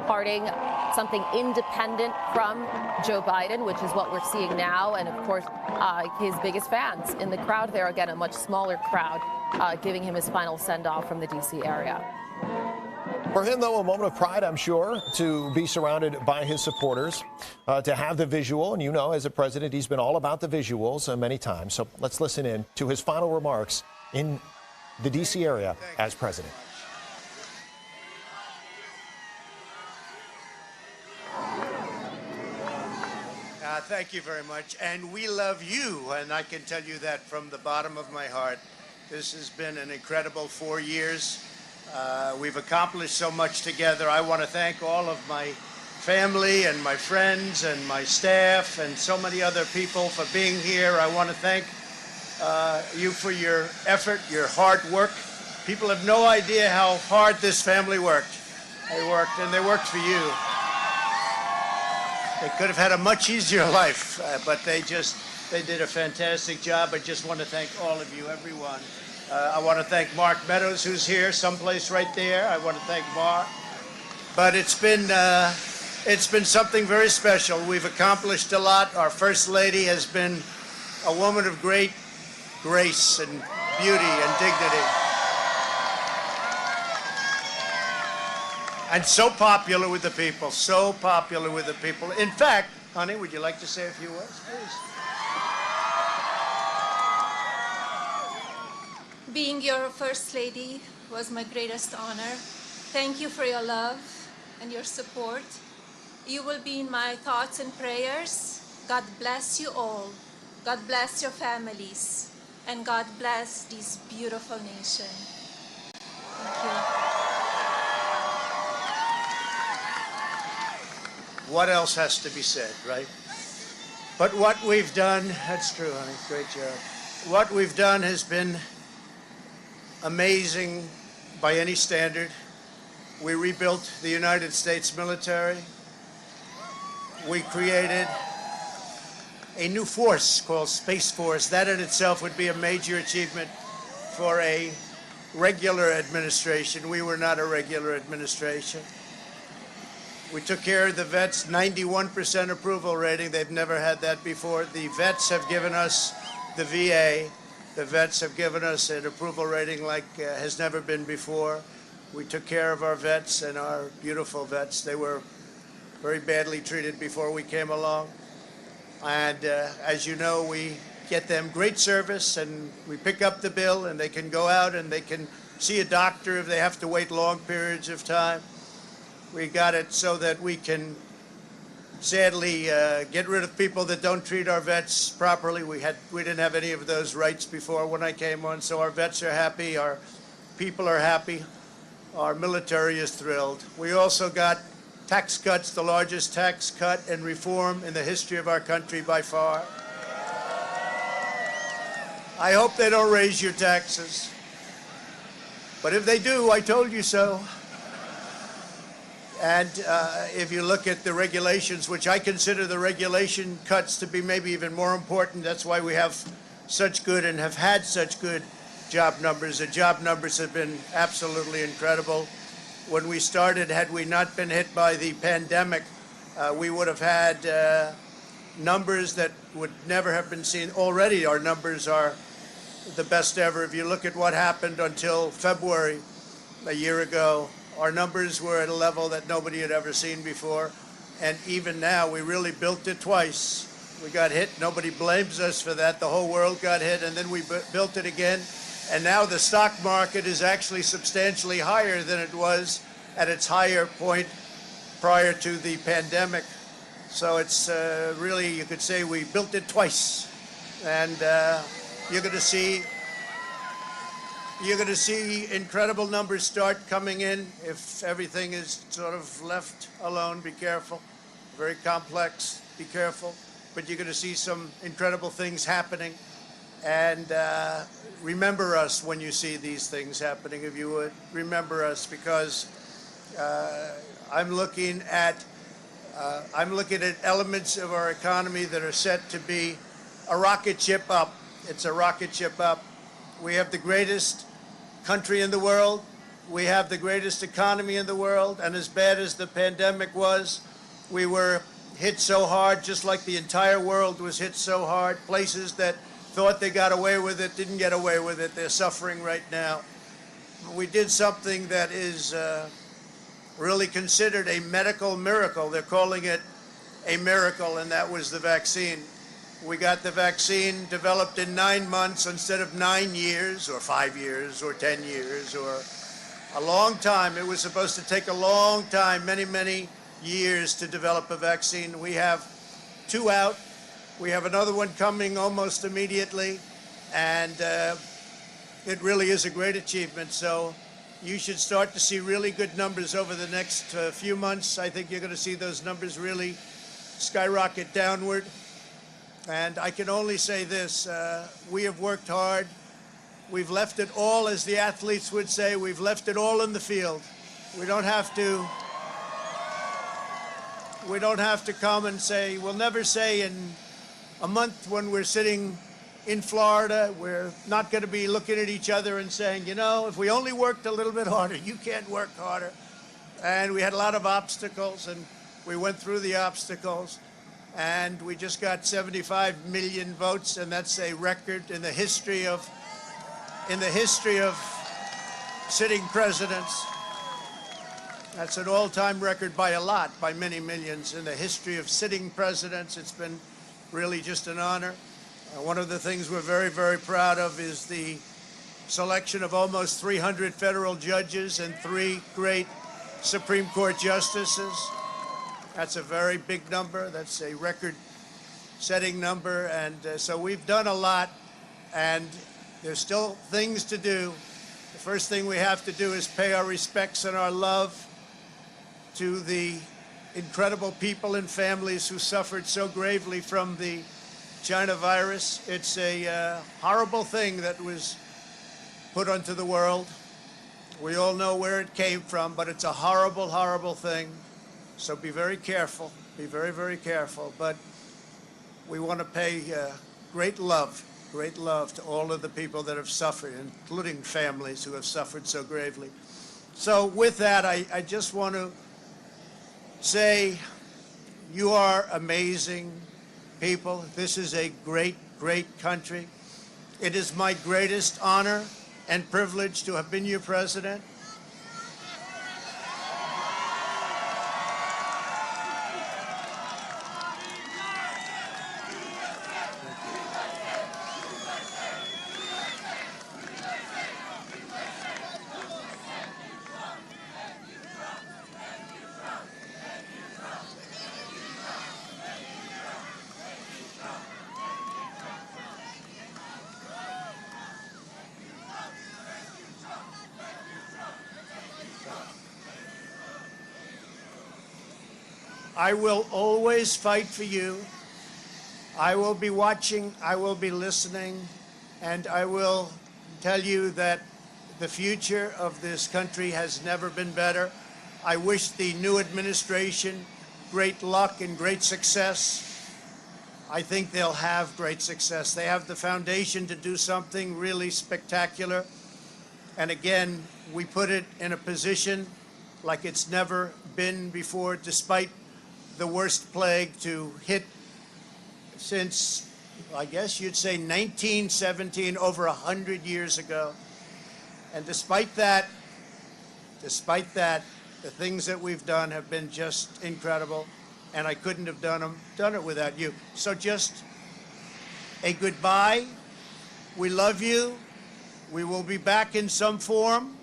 departing, something independent from Joe Biden, which is what we're seeing now. And of course, his biggest fans in the crowd there, again, a much smaller crowd, giving him his final send-off from the D.C. area. For him, though, a moment of pride, I'm sure, to be surrounded by his supporters, to have the visual. And you know, as a president, he's been all about the visuals many times. So let's listen in to his final remarks in the D.C. area as president. Thank you very much. And we love you. And I can tell you that from the bottom of my heart. This has been an incredible 4 years. We've accomplished so much together. I want to thank all of my family and my friends and my staff and so many other people for being here. I want to thank you for your effort, your hard work. People have no idea how hard this family worked. They worked, and they worked for you. They could have had a much easier life, but they did a fantastic job. I just want to thank all of you, everyone. I want to thank Mark Meadows, who's here, someplace right there. I want to thank Mark. But it's been something very special. We've accomplished a lot. Our First Lady has been a woman of great grace and beauty and dignity. And so popular with the people, so popular with the people. In fact, honey, would you like to say a few words, please? Being your First Lady was my greatest honor. Thank you for your love and your support. You will be in my thoughts and prayers. God bless you all. God bless your families. And God bless this beautiful nation. Thank you. What else has to be said, right? But what we've done, that's true, honey, great job. What we've done has been amazing by any standard. We rebuilt the United States military. We created a new force called Space Force. That in itself would be a major achievement for a regular administration. We were not a regular administration. We took care of the vets, 91% approval rating. They've never had that before. The vets have given us, the VA, the vets have given us an approval rating like has never been before. We took care of our vets and our beautiful vets. They were very badly treated before we came along. And as you know, we get them great service, and we pick up the bill, and they can go out and they can see a doctor if they have to wait long periods of time. We got it so that we can sadly get rid of people that don't treat our vets properly. We didn't have any of those rights before when I came on, so our vets are happy, our people are happy, our military is thrilled. We also got tax cuts, the largest tax cut and reform in the history of our country by far. I hope they don't raise your taxes, but if they do, I told you so. And if you look at the regulations, which I consider the regulation cuts to be maybe even more important, that's why we have such good and have had such good job numbers. The job numbers have been absolutely incredible. When we started, had we not been hit by the pandemic, we would have had numbers that would never have been seen. Already our numbers are the best ever. If you look at what happened until February a year ago, our numbers were at a level that nobody had ever seen before. And even now, we really built it twice. We got hit. Nobody blames us for that. The whole world got hit, and then we built it again. And now the stock market is actually substantially higher than it was at its higher point prior to the pandemic. So it's really, you could say we built it twice. And you're going to see incredible numbers start coming in if everything is sort of left alone. Be careful. Very complex. Be careful. But you're going to see some incredible things happening. And remember us when you see these things happening, if you would. Remember us, because I'm looking at elements of our economy that are set to be a rocket ship up. It's a rocket ship up. We have the greatest country in the world. We have the greatest economy in the world, and as bad as the pandemic was, we were hit so hard, just like the entire world was hit so hard. Places that thought they got away with it didn't get away with it. They're suffering right now. We did something that is really considered a medical miracle. They're calling it a miracle, and that was the vaccine. We got the vaccine developed in 9 months instead of 9 years or 5 years or 10 years or a long time. It was supposed to take a long time, many, many years to develop a vaccine. We have 2 out. We have another one coming almost immediately, and it really is a great achievement. So you should start to see really good numbers over the next few months. I think you're going to see those numbers really skyrocket downward. And I can only say this, we have worked hard. We've left it all, as the athletes would say, we've left it all in the field. We don't have to come and say, we'll never say in a month when we're sitting in Florida, we're not going to be looking at each other and saying, you know, if we only worked a little bit harder, you can't work harder. And we had a lot of obstacles, and we went through the obstacles, and we just got 75 million votes, and that's a record in the history of sitting presidents. That's an all-time record by a lot, by many millions. In the history of sitting presidents, it's been really just an honor. One of the things we're very, very proud of is the selection of almost 300 federal judges and 3 great Supreme Court justices. That's a very big number. That's a record-setting number. And so we've done a lot, and there's still things to do. The first thing we have to do is pay our respects and our love to the incredible people and families who suffered so gravely from the China virus. It's a horrible thing that was put onto the world. We all know where it came from, but it's a horrible, horrible thing. So be very careful. Be very, very careful. But we want to pay great love to all of the people that have suffered, including families who have suffered so gravely. So with that, I just want to say you are amazing people. This is a great, great country. It is my greatest honor and privilege to have been your president. I will always fight for you. I will be watching, I will be listening, and I will tell you that the future of this country has never been better. I wish the new administration great luck and great success. I think they'll have great success. They have the foundation to do something really spectacular. And again, we put it in a position like it's never been before, despite the worst plague to hit since, I guess you'd say 1917, over 100 years ago. And despite that, the things that we've done have been just incredible, and I couldn't have done it without you. So just a goodbye. We love you. We will be back in some form.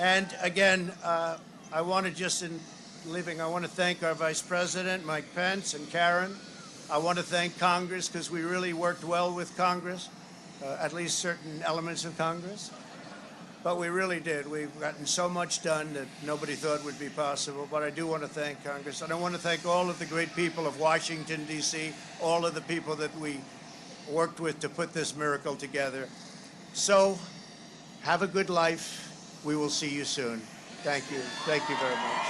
And again, I want to just, in leaving, I want to thank our Vice President, Mike Pence, and Karen. I want to thank Congress, because we really worked well with Congress, at least certain elements of Congress. But we really did. We've gotten so much done that nobody thought would be possible. But I do want to thank Congress. And I want to thank all of the great people of Washington, D.C., all of the people that we worked with to put this miracle together. So have a good life. We will see you soon. Thank you. Thank you very much.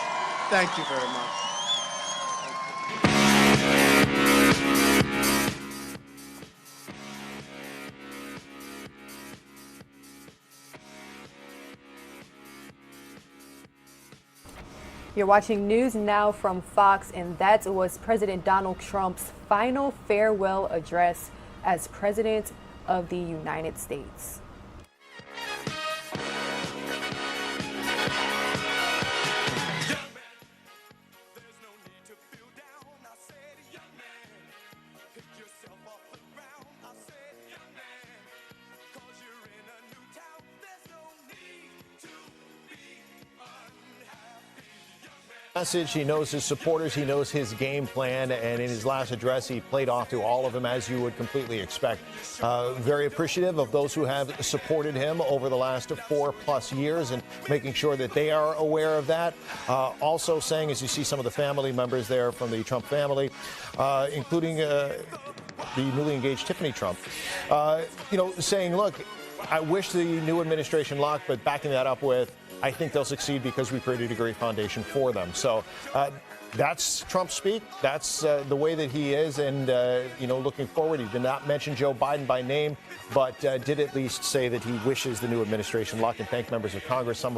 Thank you very much. Thank you. You're watching News Now from Fox, and that was President Donald Trump's final farewell address as President of the United States. Message. He knows his supporters. He knows his game plan. And in his last address, he played off to all of them, as you would completely expect. Very appreciative of those who have supported him over the last 4+ years and making sure that they are aware of that. Also saying, as you see some of the family members there from the Trump family, including the newly engaged Tiffany Trump, saying, look, I wish the new administration luck, but backing that up with, I think they'll succeed because we created a great foundation for them. So that's Trump's speak. That's the way that he is. And, looking forward, he did not mention Joe Biden by name, but did at least say that he wishes the new administration luck and thank members of Congress, some